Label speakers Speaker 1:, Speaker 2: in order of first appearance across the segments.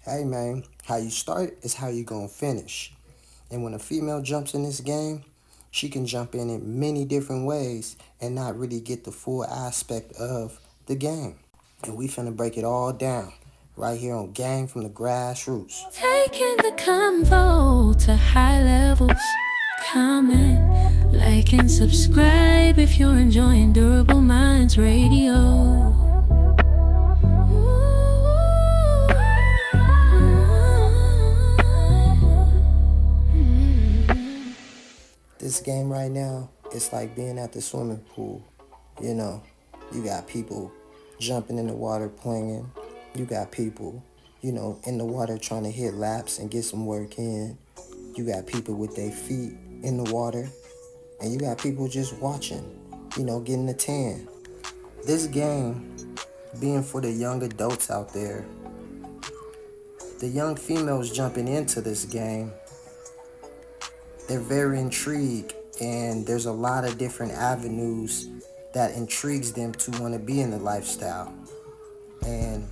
Speaker 1: Hey man, how you start is how you gonna finish. And when a female jumps in this game, she can jump in many different ways and not really get the full aspect of the game. And we finna break it all down right here on Game from the Grassroots.
Speaker 2: Taking the convo to high levels. Comment, like, and subscribe if you're enjoying Durable Minds Radio.
Speaker 1: This game right now, it's like being at the swimming pool. You know, you got people jumping in the water playing. You got people, in the water trying to hit laps and get some work in. You got people with their feet in the water. And you got people just watching, getting a tan. This game being for the young adults out there, the young females jumping into this game, they're very intrigued, and there's a lot of different avenues that intrigues them to want to be in the lifestyle. And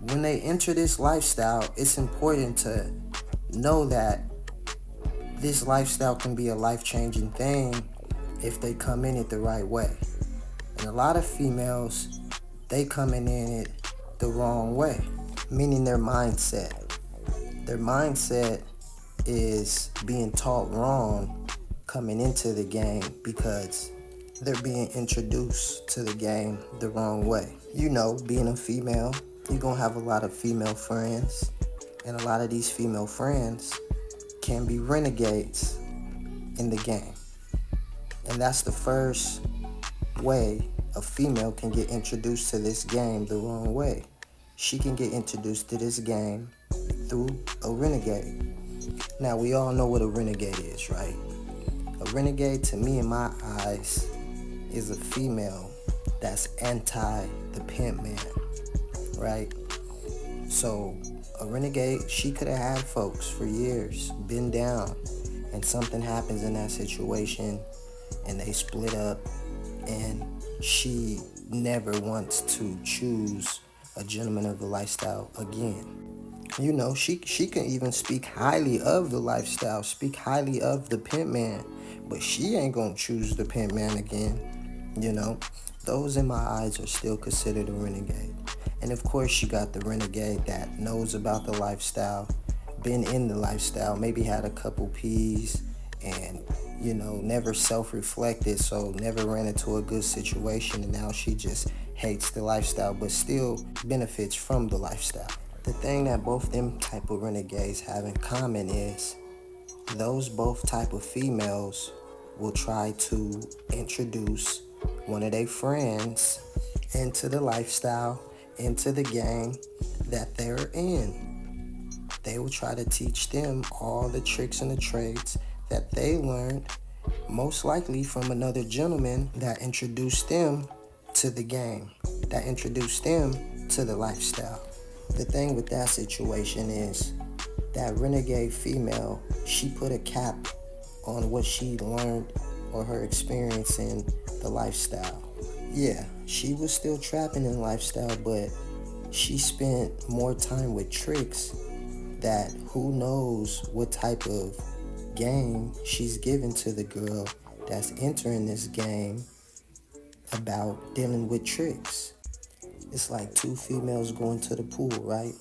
Speaker 1: when they enter this lifestyle, it's important to know that this lifestyle can be a life-changing thing if they come in it the right way. And a lot of females, they coming in it the wrong way, meaning their mindset. Their mindset is being taught wrong coming into the game because they're being introduced to the game the wrong way. Being a female, you're gonna have a lot of female friends, and a lot of these female friends can be renegades in the game. And that's the first way a female can get introduced to this game the wrong way. She can get introduced to this game through a renegade. Now, we all know what a renegade is, right? A renegade, to me, in my eyes, is a female that's anti the pimp man, right? So, a renegade, she could have had folks for years, been down, and something happens in that situation, and they split up, and she never wants to choose a gentleman of the lifestyle again. She can even speak highly of the lifestyle, speak highly of the pimp man, but she ain't gonna choose the pimp man again. Those in my eyes are still considered a renegade. And of course, you got the renegade that knows about the lifestyle, been in the lifestyle, maybe had a couple P's, and never self-reflected, so never ran into a good situation, and now she just hates the lifestyle but still benefits from the lifestyle. The thing that both them type of renegades have in common is those both type of females will try to introduce one of their friends into the lifestyle, into the game that they're in. They will try to teach them all the tricks and the trades that they learned, most likely from another gentleman that introduced them to the game, that introduced them to the lifestyle. The thing with that situation is that renegade female, she put a cap on what she learned or her experience in the lifestyle. Yeah, she was still trapping in lifestyle, but she spent more time with tricks that who knows what type of game she's given to the girl that's entering this game about dealing with tricks. It's like two females going to the pool, right?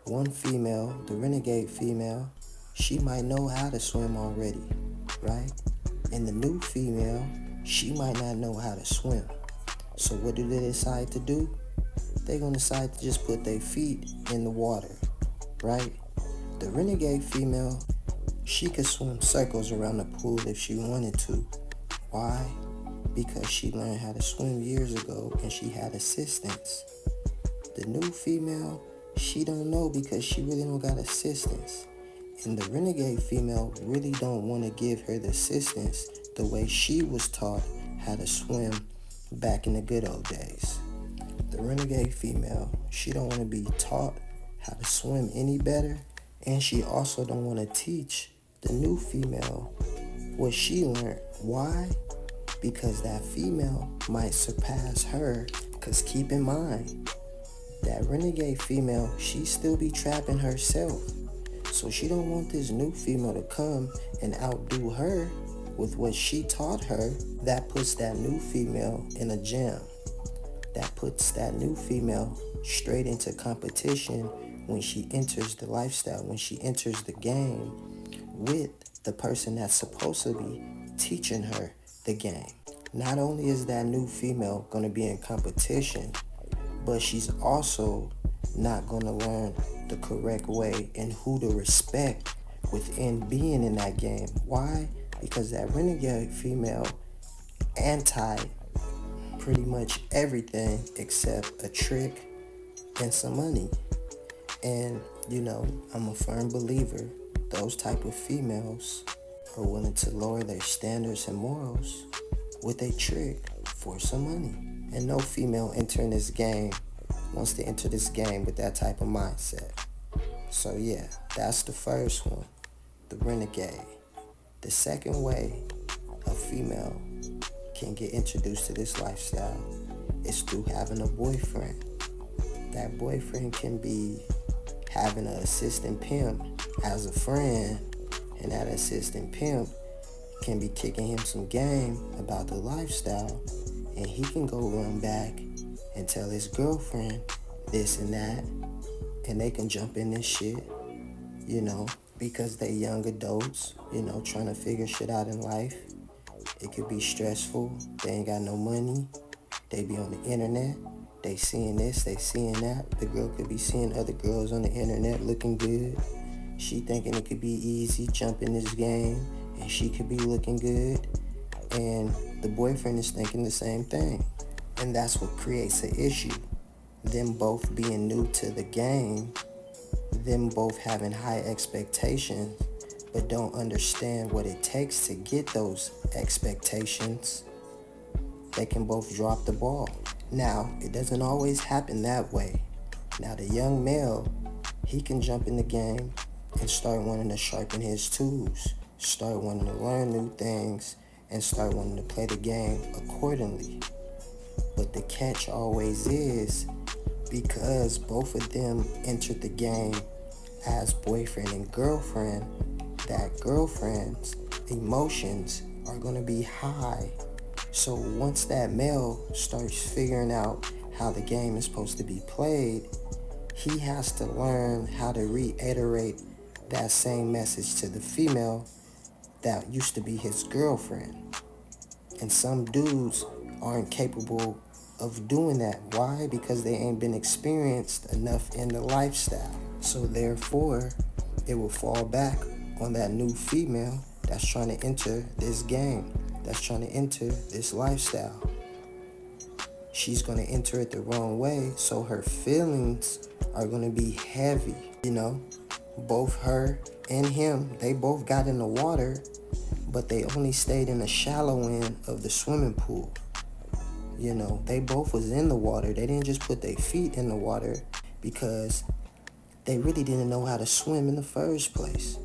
Speaker 1: One female, the renegade female, she might know how to swim already, right? And the new female, she might not know how to swim. So what do they decide to do? They're going to decide to just put their feet in the water, right? The renegade female, she could swim circles around the pool if she wanted to. Why? Because she learned how to swim years ago and she had assistance. The new female, she don't know because she really don't got assistance. And the renegade female really don't want to give her the assistance the way she was taught how to swim back in the good old days. The renegade female, she don't want to be taught how to swim any better, and she also don't want to teach the new female what she learned. Why? Because that female might surpass her. Because keep in mind, that renegade female, she still be trapping herself. So she don't want this new female to come and outdo her with what she taught her. That puts that new female in a jam. That puts that new female straight into competition when she enters the lifestyle, when she enters the game with the person that's supposed to be teaching her the game. Not only is that new female going to be in competition, but she's also not going to learn the correct way and who to respect within being in that game. Why? Because that renegade female anti pretty much everything except a trick and some money. And I'm a firm believer those type of females are willing to lower their standards and morals with a trick for some money. And no female entering this game wants to enter this game with that type of mindset. So yeah, that's the first one, the renegade. The second way a female can get introduced to this lifestyle is through having a boyfriend. That boyfriend can be having an assistant pimp as a friend, and that assistant pimp can be kicking him some game about the lifestyle, and he can go run back and tell his girlfriend this and that, and they can jump in this shit, because they young adults, trying to figure shit out in life. It could be stressful. They ain't got no money. They be on the internet. They seeing this, they seeing that. The girl could be seeing other girls on the internet looking good. She thinking it could be easy, jump in this game, and she could be looking good. And the boyfriend is thinking the same thing. And that's what creates an issue. Them both being new to the game, them both having high expectations, but don't understand what it takes to get those expectations. They can both drop the ball. Now, it doesn't always happen that way. Now, the young male, he can jump in the game and start wanting to sharpen his tools, start wanting to learn new things, and start wanting to play the game accordingly. But the catch always is, because both of them entered the game as boyfriend and girlfriend, that girlfriend's emotions are going to be high. So once that male starts figuring out how the game is supposed to be played, he has to learn how to reiterate that same message to the female that used to be his girlfriend. And some dudes aren't capable of doing that. Why? Because they ain't been experienced enough in the lifestyle. So therefore, it will fall back on that new female that's trying to enter this game, that's trying to enter this lifestyle. She's going to enter it the wrong way, so her feelings are going to be heavy. Both her and him, they both got in the water, but they only stayed in the shallow end of the swimming pool. They both was in the water. They didn't just put their feet in the water because they really didn't know how to swim in the first place.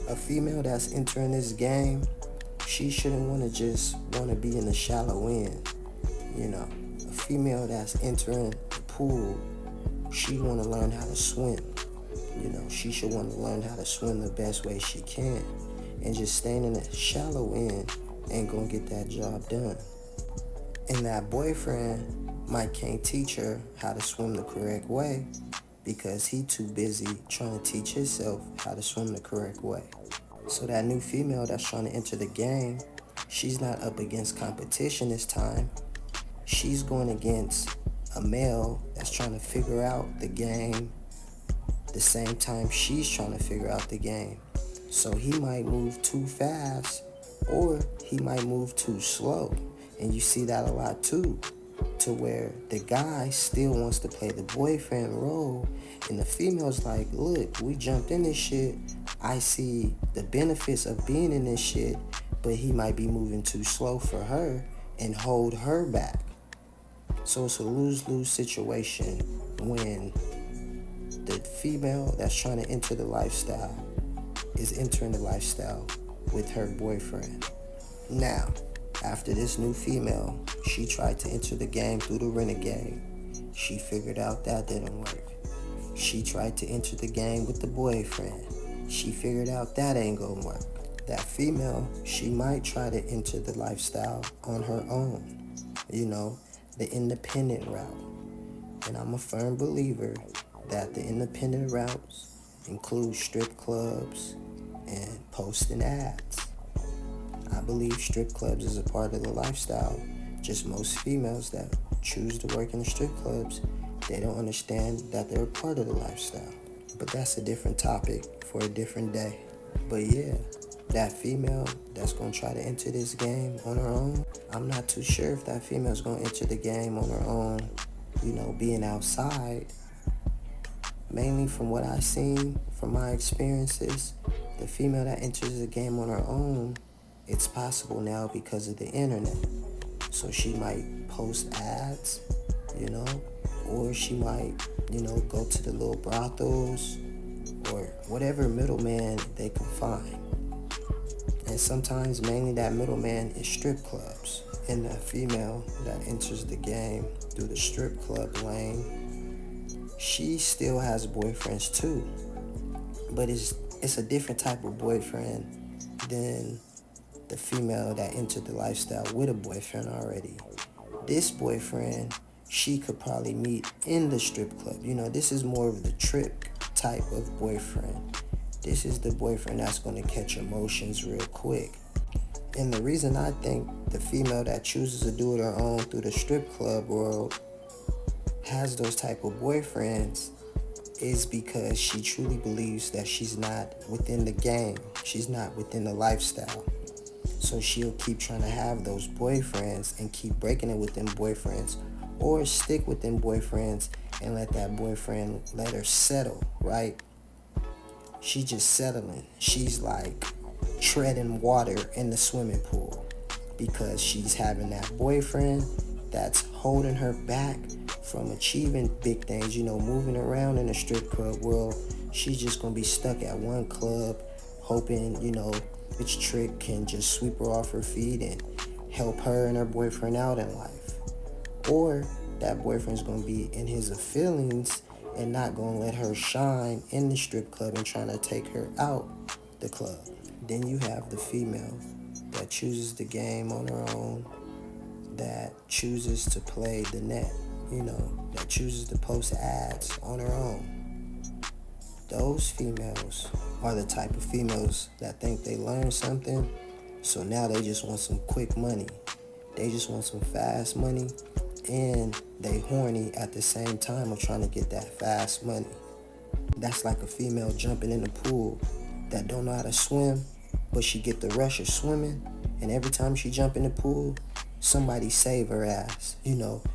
Speaker 1: A female that's entering this game, she shouldn't want to be in the shallow end. A female that's entering the pool, she want to learn how to swim. She should want to learn how to swim the best way she can. And just staying in the shallow end ain't gonna get that job done. And that boyfriend can't teach her how to swim the correct way because he too busy trying to teach himself how to swim the correct way. So that new female that's trying to enter the game, she's not up against competition this time. She's going against a male that's trying to figure out the game the same time she's trying to figure out the game. So he might move too fast or he might move too slow. And you see that a lot too, to where the guy still wants to play the boyfriend role and the female's like, look, we jumped in this shit. I see the benefits of being in this shit, but he might be moving too slow for her and hold her back. So it's a lose-lose situation when the female that's trying to enter the lifestyle is entering the lifestyle with her boyfriend. Now, after this new female, she tried to enter the game through the renegade. She figured out that didn't work. She tried to enter the game with the boyfriend. She figured out that ain't gonna work. That female, she might try to enter the lifestyle on her own, the independent route. And I'm a firm believer that the independent routes include strip clubs and posting ads. I believe strip clubs is a part of the lifestyle. Just most females that choose to work in the strip clubs, they don't understand that they're a part of the lifestyle. But that's a different topic for a different day. But yeah, that female that's going to try to enter this game on her own, I'm not too sure if that female's going to enter the game on her own, being outside. Mainly from what I've seen, from my experiences, the female that enters the game on her own, it's possible now because of the internet. So she might post ads, or she might, go to the little brothels or whatever middleman they can find. And sometimes mainly that middleman is strip clubs. And that female that enters the game through the strip club lane, she still has boyfriends too. But it's a different type of boyfriend than the female that entered the lifestyle with a boyfriend already. This boyfriend, she could probably meet in the strip club. This is more of the trick type of boyfriend. This is the boyfriend that's going to catch emotions real quick. And the reason I think the female that chooses to do it her own through the strip club world has those type of boyfriends is because she truly believes that she's not within the game. She's not within the lifestyle. So she'll keep trying to have those boyfriends and keep breaking it with them boyfriends, or stick with them boyfriends and let that boyfriend let her settle, right? She just settling. She's like treading water in the swimming pool because she's having that boyfriend that's holding her back from achieving big things, moving around in the strip club world. She's just gonna be stuck at one club hoping, which trick can just sweep her off her feet and help her and her boyfriend out in life. Or that boyfriend's gonna be in his feelings and not gonna let her shine in the strip club and trying to take her out the club. Then you have the female that chooses the game on her own, that chooses to play the net, that chooses to post ads on her own. Those females are the type of females that think they learned something, so now they just want some quick money. They just want some fast money, and they horny at the same time of trying to get that fast money. That's like a female jumping in the pool that don't know how to swim, but she get the rush of swimming, and every time she jump in the pool, somebody save her ass.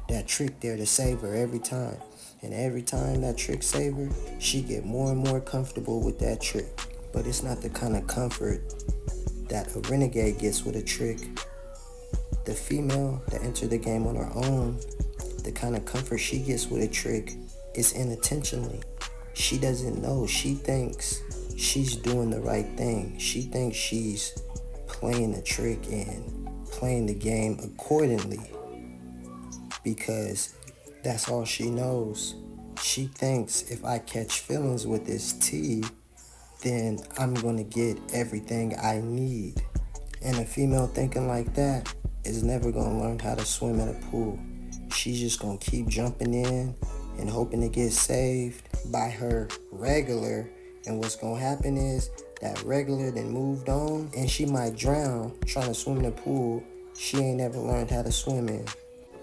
Speaker 1: That trick there to save her every time. And every time that trick save her, she get more and more comfortable with that trick. But it's not the kind of comfort that a renegade gets with a trick. The female that entered the game on her own, the kind of comfort she gets with a trick is unintentionally. She doesn't know. She thinks she's doing the right thing. She thinks she's playing the trick and playing the game accordingly because that's all she knows. She thinks if I catch feelings with this T, then I'm gonna get everything I need. And a female thinking like that is never gonna learn how to swim in a pool. She's just gonna keep jumping in and hoping to get saved by her regular. And what's gonna happen is that regular then moved on and she might drown trying to swim in the pool she ain't never learned how to swim in.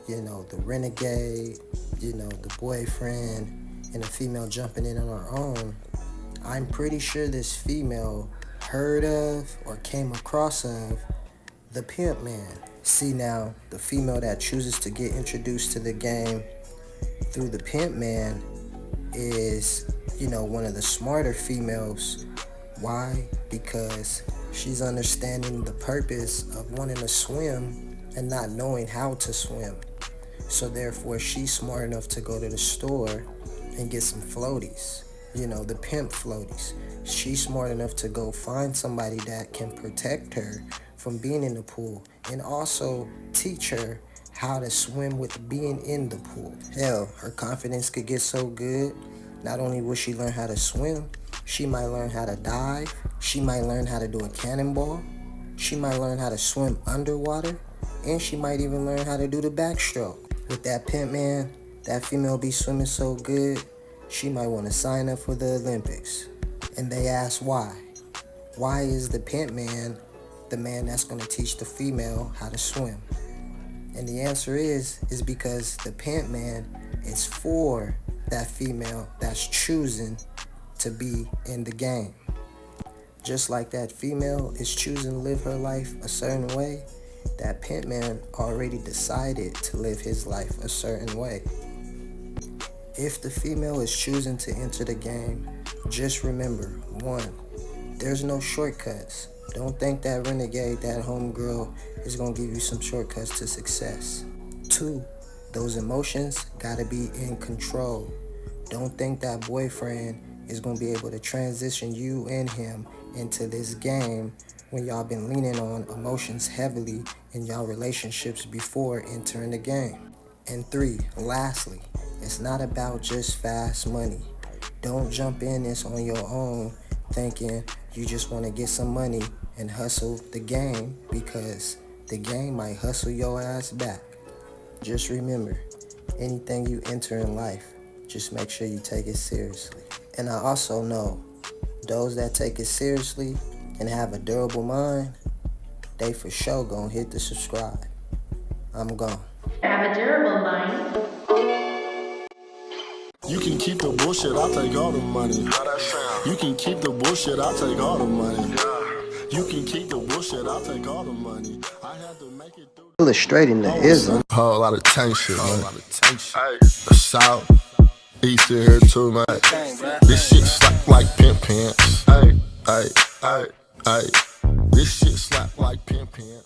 Speaker 1: The renegade, the boyfriend, and the female jumping in on her own. I'm pretty sure this female heard of or came across of the Pimp man. See now, the female that chooses to get introduced to the game through the Pimp man is, one of the smarter females. Why? Because she's understanding the purpose of wanting to swim and not knowing how to swim. So therefore, she's smart enough to go to the store and get some floaties, the Pimp floaties. She's smart enough to go find somebody that can protect her from being in the pool and also teach her how to swim with being in the pool. Hell, her confidence could get so good, not only will she learn how to swim, she might learn how to dive, she might learn how to do a cannonball, she might learn how to swim underwater, and she might even learn how to do the backstroke. With that pimp man, that female be swimming so good, she might want to sign up for the Olympics. And they ask why. Why is the pimp man the man that's going to teach the female how to swim? And the answer is because the pimp man is for that female that's choosing to be in the game. Just like that female is choosing to live her life a certain way, that pimp man already decided to live his life a certain way. If the female is choosing to enter the game, just remember, 1, there's no shortcuts. Don't think that renegade, that homegirl, is gonna give you some shortcuts to success. 2, those emotions gotta be in control. Don't think that boyfriend is gonna be able to transition you and him into this game when y'all been leaning on emotions heavily in y'all relationships before entering the game. And 3, lastly, it's not about just fast money. Don't jump in this on your own thinking you just want to get some money and hustle the game, because the game might hustle your ass back. Just remember, anything you enter in life, just make sure you take it seriously. And I also know those that take it seriously and have a durable mind, they for sure gonna hit the subscribe. I'm gone.
Speaker 3: Have a durable mind.
Speaker 4: You can keep the bullshit, I'll take all the money. How that sound? You can keep the bullshit, I'll take all the money. Yeah. You can keep the bullshit, I'll take all the money. I had to make it through.
Speaker 1: Illustrating the ism.
Speaker 4: Whole lot of tank shit, man. Hey, the South, East in here too, man. This shit slap like pimp pants. Hey, hey, hey, hey. This shit slap like pimp pants.